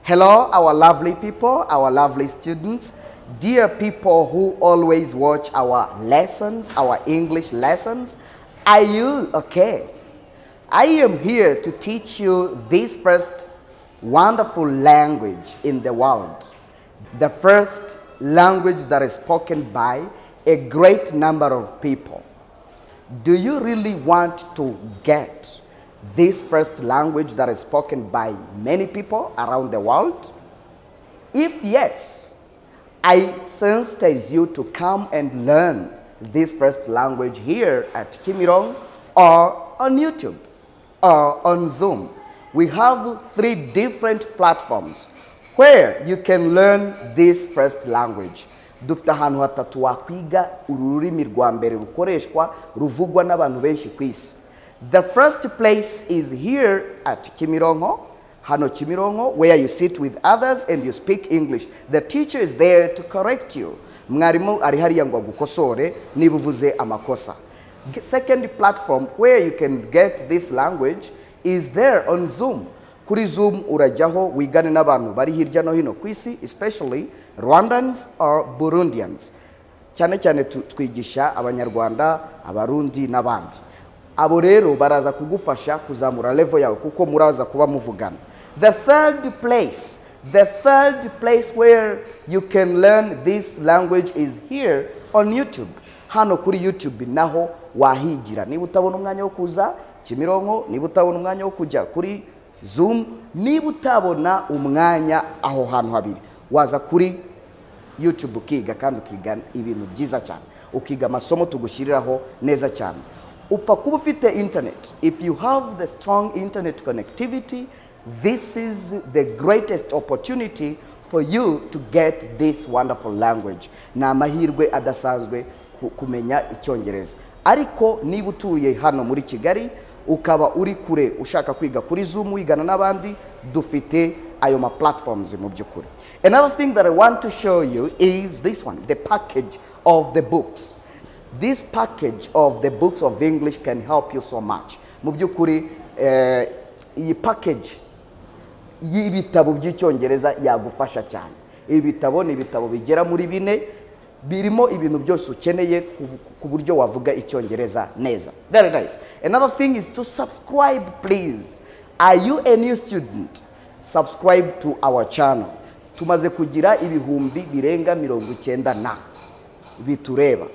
Hello, our lovely people, our lovely students, dear people who always watch our lessons, our English lessons. Are you okay? I am here to teach you this first wonderful language in the world. The first language that is spoken by a great number of people. Do you really want to get this first language that is spoken by many people around the world? If yes, I sensitize you to come and learn this first language here at Kimirong or on YouTube or on Zoom. We have 3 different platforms where you can learn this first language. Dufite ahantu hatatu wakwiga ururimi rwa mbere rukoreshwa ruvugwa n'abantu benshi ku isi. The first place is here at Kimirongo, hano Kimirongo, where you sit with others and you speak English. The teacher is there to correct you. Mwarimu ari hariya ngo agukosore niba uvuze amakosa. Second platform where you can get this language is there on Zoom. Kuri Zoom urajyaho wigane n'abantu bari hirya no hino ku isi, especially Rwandans or Burundians. Cyane cyane twigisha abanyarwanda, abarundi n'abandi. Abo rero baraza kugufasha kuzamura level yawe kuko muraza kuba muvugana. The third place where you can learn this language is here on YouTube. Hano kuri YouTube naho wahigira. Niba utabona umwanya wo kuza Kimironko, niba utabona umwanya wo kujya kuri Zoom, niba utabona umwanya aho hantu habiri, waza kuri YouTube ukiga kandi ukiga ibintu byiza cyane. Ukiga amasomo tugushyiriraho neza cyane. Upfa kuba ufite internet. If you have the strong internet connectivity, this is the greatest opportunity for you to get this wonderful language. Na amahirwe adasanzwe kumenya Icyongereza. Ariko niba utuye hano muri Kigali ukaba uri kure ushaka kwiga kuri Zoom wigana n'abandi, dufite ayo ma platforms mu byukuri. Another thing that I want to show you is this one, the package of the books. This package of the books of English can help you so much. Mu byukuri iyi package y'ibitabo by'Icyongereza yagufasha cyane. Ibitabo ni ibitabo bigera muri 4 birimo ibintu byose ukeneye ku buryo wavuga Icyongereza neza. Very nice. Another thing is to subscribe, please. Are you a new student? Subscribe to our channel. Tumaze kugira ibihumbi birenga 90 na bitureba.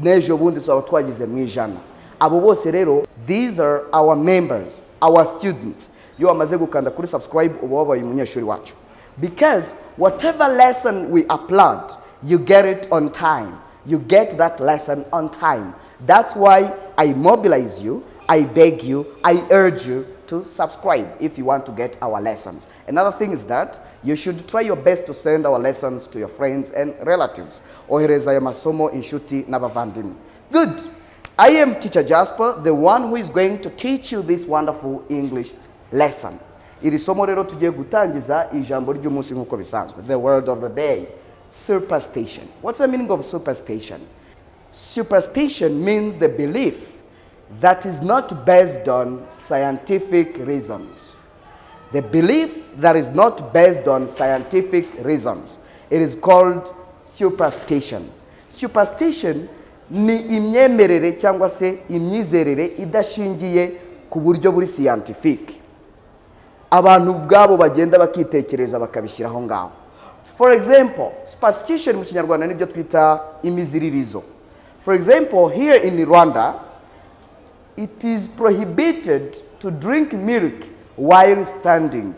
Nejo bundi tuzaba twagize mu ijana. Abo bose rero, these are our members, our students. Yo amaze gukanda kuri subscribe uba wabaye umunyeshuri wacu. Because whatever lesson we upload, you get it on time. You get that lesson on time. That's why I mobilize you, I beg you, I urge you to subscribe if you want to get our lessons. Another thing is that you should try your best to send our lessons to your friends and relatives. Ohereza ya masomo inshuti n'abavandimwe. Good. I am Teacher Jasper, the one who is going to teach you this wonderful English lesson. Iri somo rero tugiye gutangiza ijambo ry'umunsi nkuko bisanzwe. The word of the day. Superstition. What's the meaning of superstition? Superstition means the belief that is not based on scientific reasons. The belief that is not based on scientific reasons. It is called superstition. Superstition ni imyemerere cyangwa se imyizerere idashingiye ku buryo buri scientific. Abantu ubwabo bagenda bakitekereza bakabishyiraho ngaho. For example, superstition mu Kinyarwanda nibyo twita imiziririzo. For example, here in Rwanda, it is prohibited to drink milk while standing.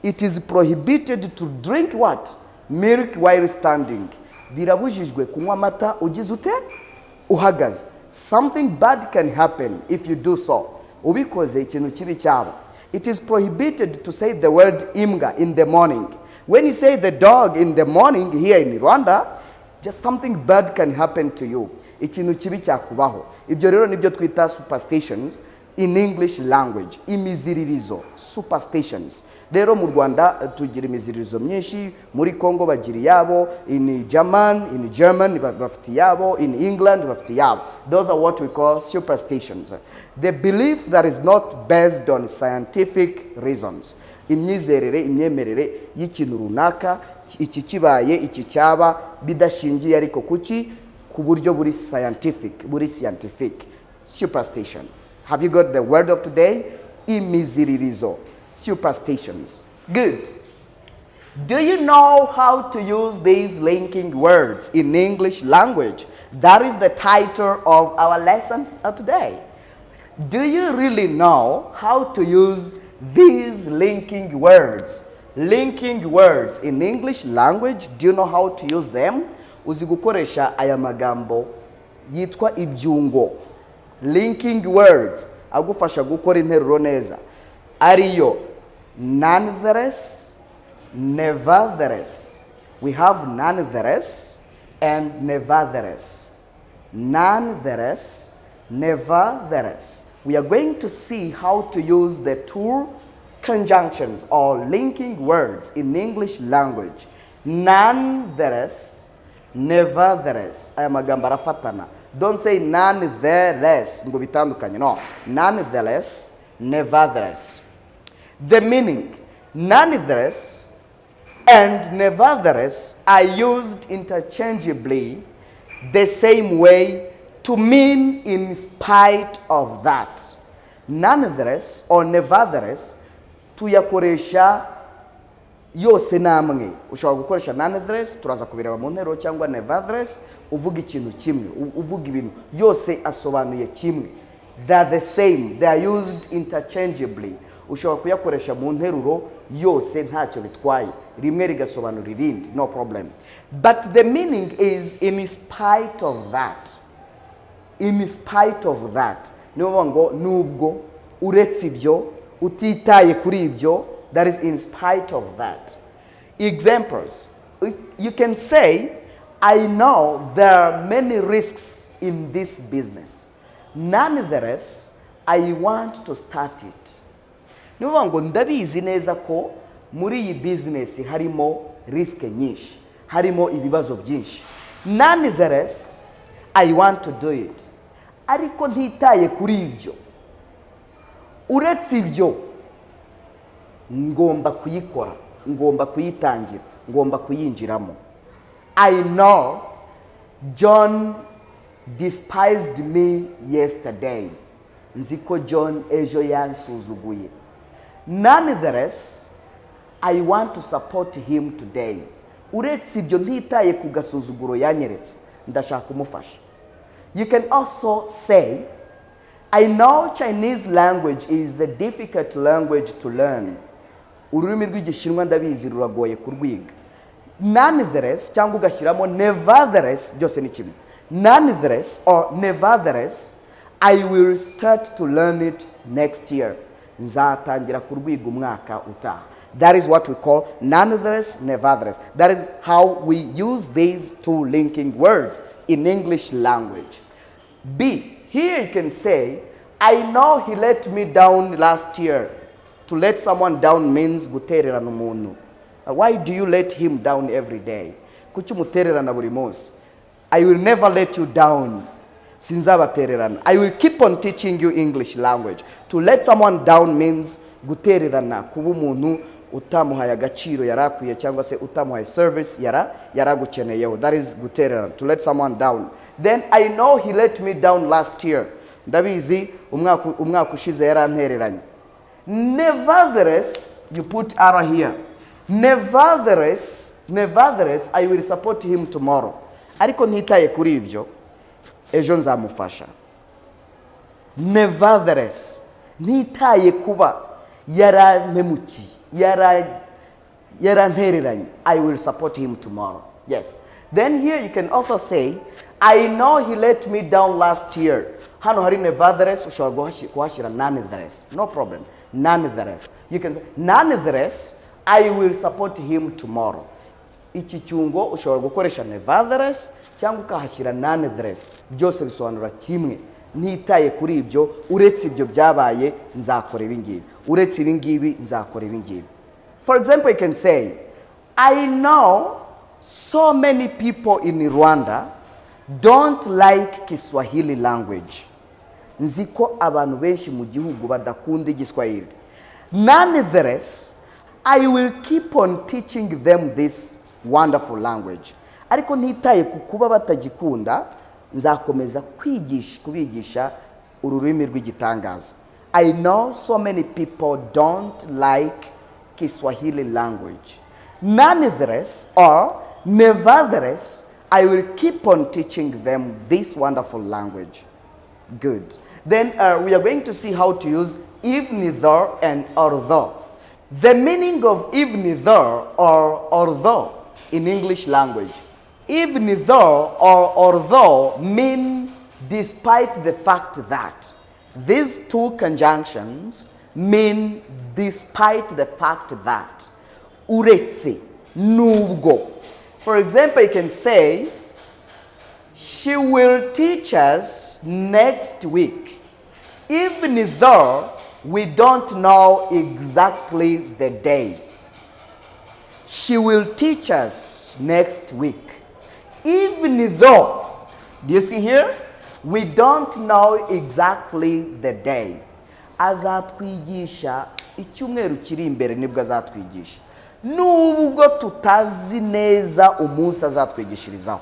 It is prohibited to drink what? Milk while standing. Birabujijwe kunywa amata ugize ute? Uhagaze. Something bad can happen if you do so. Ubikoze ikintu kibi cyaba. It is prohibited to say the word imbwa in the morning. When you say the dog in the morning here in Rwanda, just something bad can happen to you. Ikintu kibi cyakubaho. Ibyo rero nibyo twita superstitions in English language. Imiziririzo, superstitions. Rero mu Rwanda tugira imiziririzo myinshi, muri Congo bagira yabo, in German bafite yabo, in England bafite yabo. Those are what we call superstitions. The belief that is not based on scientific reasons. imyizerere imyemerere y'ikintu runaka, iki kibaye iki cyaba bidashingiye ariko kuki ku buryo buri scientific superstition. Have you got the word of today? Imiziririzo, superstitions. Good. Do you know how to use these linking words in English language? That is the title of our lesson today. Do you really know how to use these linking words? Linking words in English language, do you know how to use them? Uzi gukoresha aya magambo yitwa ibyungo. Linking words agufasha gukora interuro neza. Ariyo nonetheless, nevertheless. We have nonetheless and nevertheless. Nonetheless, nevertheless. We are going to see how to use the two conjunctions or linking words in English language. Nonetheless, nevertheless. Aya magambo arafatana. Don't say nonetheless ngo bitandukanye. No. Nonetheless, nevertheless. The meaning, nonetheless and nevertheless are used interchangeably the same way to mean in spite of that. Nonetheless or nevertheless tuyakoresha yose namwe. Ushobora gukoresha nonetheless, turaza kubireba mu nteruro, cyangwa nevertheless uvuga ikintu kimwe, uvuga ibintu yose asobanuye kimwe. They are the same, they are used interchangeably. Ushobora kuyakoresha mu nteruro yose ntacyo bitwaye, rimwe rigasobanura irindi, no problem. But the meaning is in spite of that. In spite of that. Niyo ngo nubwo, uretse ibyo, utitaye kuri ibyo, that is in spite of that. Examples. You can say, I know there are many risks in this business. Nonetheless, I want to start it. Niyo ngo ndabizi neza ko muri iyi business harimo risk nyinshi, harimo ibibazo byinshi. Nonetheless, I want to do it. Ariko ntitaye kuri ibyo, uretse ibyo, ngomba kuyikora, ngomba kuyitangira, ngomba kuyinjiramo. I know John despised me yesterday. Nziko John ejo yansuzuguye. Nonetheless, I want to support him today. Uretse ibyo ntitaye ku gasuzuguro yanyeretse, ndashaka kumufasha. You can also say, I know Chinese language is a difficult language to learn. Ururimi rw'igishinwa ndabizi ruragoye kurwiga. Nonetheless, cyangwa ugashyiramo nevertheless, byose ni kimwe. Nonetheless or nevertheless, I will start to learn it next year. Nzatangira kurwiga umwaka utaha. That is what we call nonetheless, nevertheless. That is how we use these two linking words in English language. B, here you can say, I know he let me down last year. To let someone down means gutererana umuntu. Why do you let him down every day? Kuki umutererana buri munsi? I will never let you down. Sinzabatererana. I will keep on teaching you English language. To let someone down means gutererana, kuba umuntu utamuhaye agaciro yarakwiye cyangwa se utamuhaye service yaragukeneyeho. That is gutererana, to let someone down. Then I know he let me down last year. Ndabizi umwaka ushize yarantereranye. Nevertheless, you put R here. Nevertheless, I will support him tomorrow. Ariko ntitaye kuri ibyo, ejo nzamufasha. Nevertheless, ntitaye kuba yarampemukiye, yarantereranye, I will support him tomorrow. Yes. Then here you can also say, I know he let me down last year. Hano hari nevertheless, ushobora kuhashyira nonetheless. No problem. Nonetheless. You can say, nonetheless, I will support him tomorrow. Iki cyungo ushobora gukoresha nevertheless cyangwa ukahashyira nonetheless. Byose bisobanura kimwe. Ntitaye kuri ibyo, uretse ibyo byabaye nzakora ibi ngibi. Uretse ibi ngibi nzakora ibi ngibi. For example, you can say, I know so many people in Rwanda don't like Kiswahili language. Nziko abantu benshi mu gihugu badakunda Igiswahili. Nonetheless, I will keep on teaching them this wonderful language. Ariko ntitaye ku kuba batagikunda, nzakomeza kubigisha ururimi rw'igitangaza. I know so many people don't like Kiswahili language. Nonetheless, or nevertheless, I will keep on teaching them this wonderful language. Good. Then we are going to see how to use even though and although. The meaning of even though or although in English language. Even though or although mean despite the fact that. These two conjunctions mean despite the fact that. Uretse, nubwo. For example, you can say, she will teach us next week, even though we don't know exactly the day. She will teach us next week, even though, do you see here? We don't know exactly the day. Azatwigisha icyumweru kiri imbere nibwo azatwigisha. Nubwo tutazi neza umunsi azatwigishirizaho.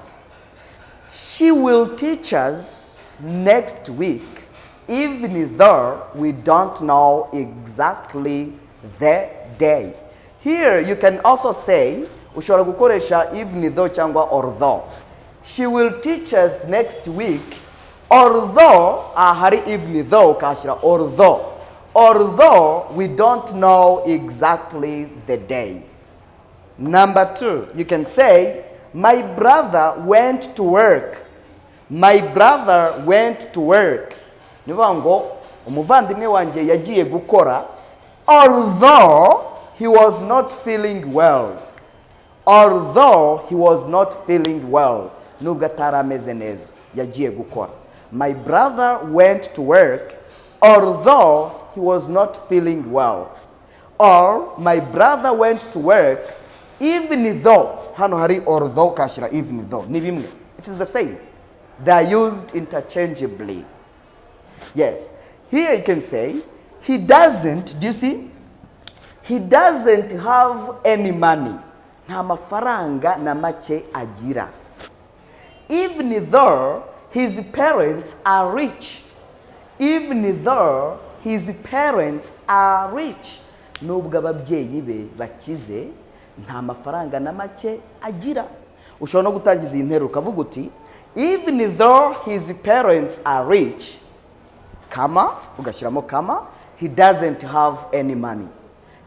She will teach us next week, even though we don't know exactly the day. Here you can also say, ushobora gukoresha even though cyangwa although. She will teach us next week, although, hari even though ukashyira although we don't know exactly the day. Number 2, you can say, my brother went to work. My brother went to work. Nivuga ngo umuvandimwe wanje yagiye gukora, although he was not feeling well. Although he was not feeling well. Nubwo atarameze neza, yagiye gukora. My brother went to work, although he was not feeling well. Or my brother went to work, even though, hano hari although kashira even though, ni bimwe. It is the same. They are used interchangeably. Yes. Here you can say, he doesn't, do you see? He doesn't have any money. Nta mafaranga na make agira. Even though his parents are rich. Even though his parents are rich. Nubwo ababyeyi be bakize, nta mafaranga na make agira. Ushobora no gutangiza iyi nteruro ukavuga uti, even though his parents are rich, kama, ugashyiramo kama, he doesn't have any money.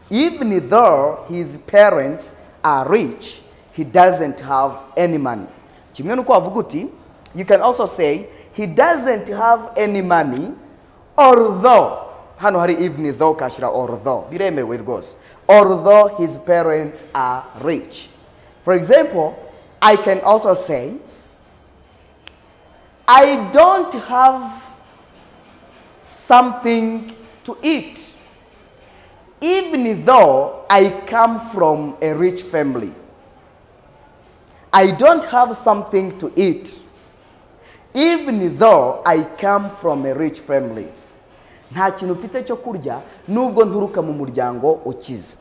Even though his parents are rich, he doesn't have any money. Kimwe nuko wavuga uti, you can also say, he doesn't have any money, although, hano hari even though kashira although, biremewe rwose, although his parents are rich. For example, I can also say, I don't have something to eat, even though I come from a rich family. I don't have something to eat, even though I come from a rich family. Nta kintu mfite cyo kurya nubwo nturuka mu muryango ukize.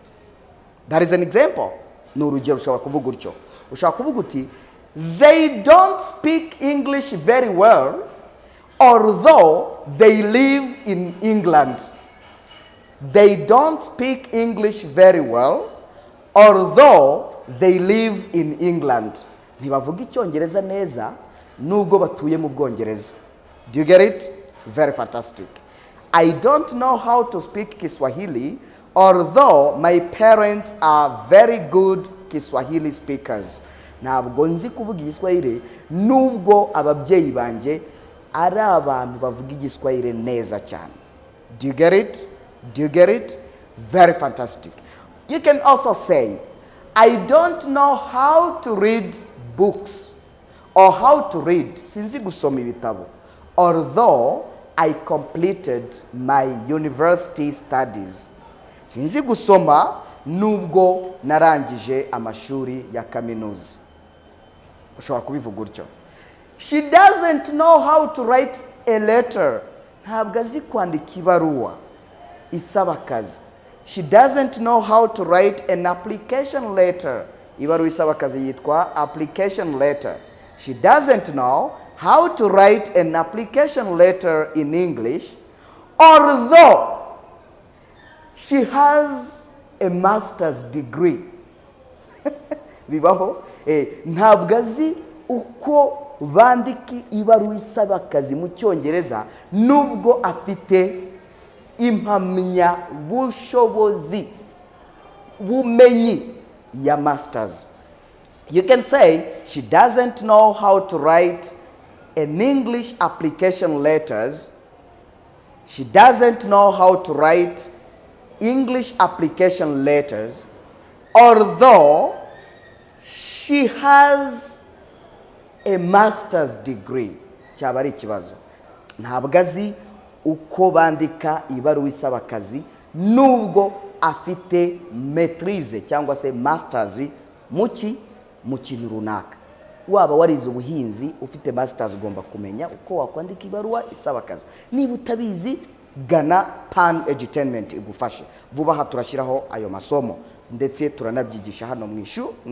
That is an example. Ni urugero ushobora kuvuga utyo. Ushobora kuvuga uti, they don't speak English very well, although they live in England. They don't speak English very well, although they live in England. Ntibavuga icyongereza neza nubwo batuye mu Bwongereza. Do you get it? Very fantastic. I don't know how to speak Kiswahili, although my parents are very good Kiswahili speakers. Ntabwo nzi kuvuga Igiswahili nubwo ababyeyi banje ari abantu bavuga Igiswahili neza cyane. Do you get it? Do you get it? Very fantastic. You can also say, I don't know how to read books or how to read. Sinzi gusoma ibitabo. Although I completed my university studies. Sinzi gusoma nubwo narangije amashuri ya kaminuza. Ushobora kubivuga utyo. She doesn't know how to write a letter. Ntabwo azi kwandika ibaruwa isaba akazi. She doesn't know how to write an application letter. Ibaruwa isaba akazi yitwa application letter. She doesn't know how to write an application letter in English, although she has a master's degree. Bibaho? Ntabwo azi uko bandika ibaruwa isaba akazi mu Cyongereza nubwo afite impamya bushobozi bumenyi ya masters. You can say she doesn't know how to write an English application letters. She doesn't know how to write English application letters, although she has a master's degree. Cyaba ari ikibazo. Ntabwo azi uko bandika ibaruwa isaba akazi nubwo afite maîtrise cyangwa se masters mu kintu runaka. Waba warize ubuhinzi ufite masters ugomba kumenya uko wakwandika ibaruwa isaba akazi. Niba utabizi gana Pan Edutainment igufashe. Vuba aha turashyiraho ayo masomo ndetse turanabyigisha hano mu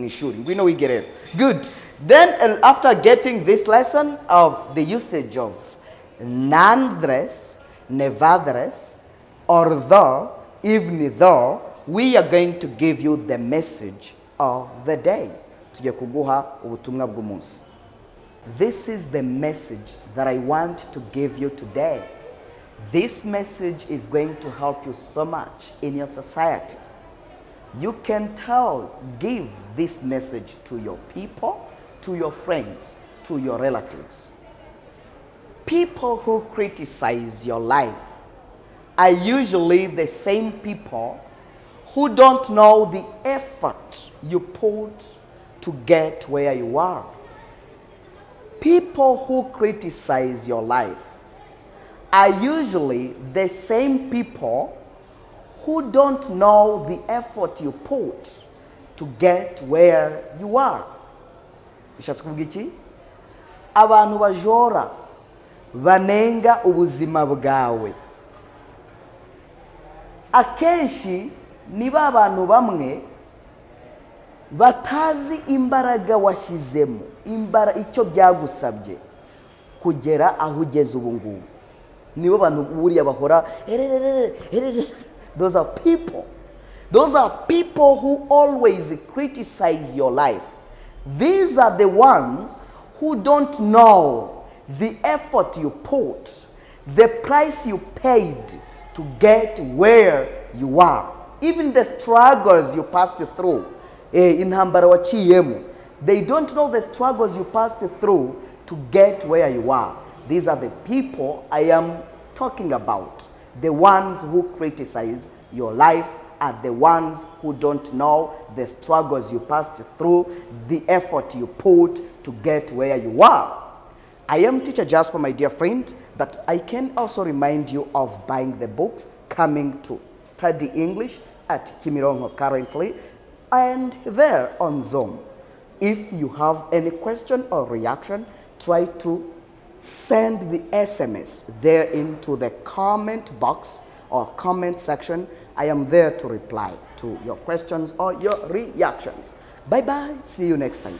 ishuri. Ngwino wigerero. Good. Then after getting this lesson of the usage of nonetheless, nevertheless, although, even though, we are going to give you the message of the day. Tugiye kuguha ubutumwa bw'umunsi. This is the message that I want to give you today. This message is going to help you so much in your society. You can give this message to your people, to your friends, to your relatives. People who criticize your life are usually the same people who don't know the effort you put to get where you are. People who criticize your life are usually the same people who don't know the effort you put to get where you are. Bishatse kuvuga iki? Abantu bajora banenga ubuzima bwawe akenshi niba abantu bamwe batazi imbaraga washyizemo icyo byagusabye kugera aho ugeze ubu ngubu. Nibo bantu buriya bahora those are people who always criticize your life. These are the ones who don't know the effort you put, the price you paid to get where you are, even the struggles you passed through. Intambara waciyemo, they don't know the struggles you passed through to get where you are. These are the people I am talking about. The ones who criticize your life are the ones who don't know the struggles you passed through, the effort you put to get where you are. I am Teacher Jasper, my dear friend, but I can also remind you of buying the books Coming to Study English at Kimirongo currently and there on Zoom. If you have any question or reaction, try to send the SMS there into the comment box or comment section. I am there to reply to your questions or your reactions. Bye-bye. See you next time.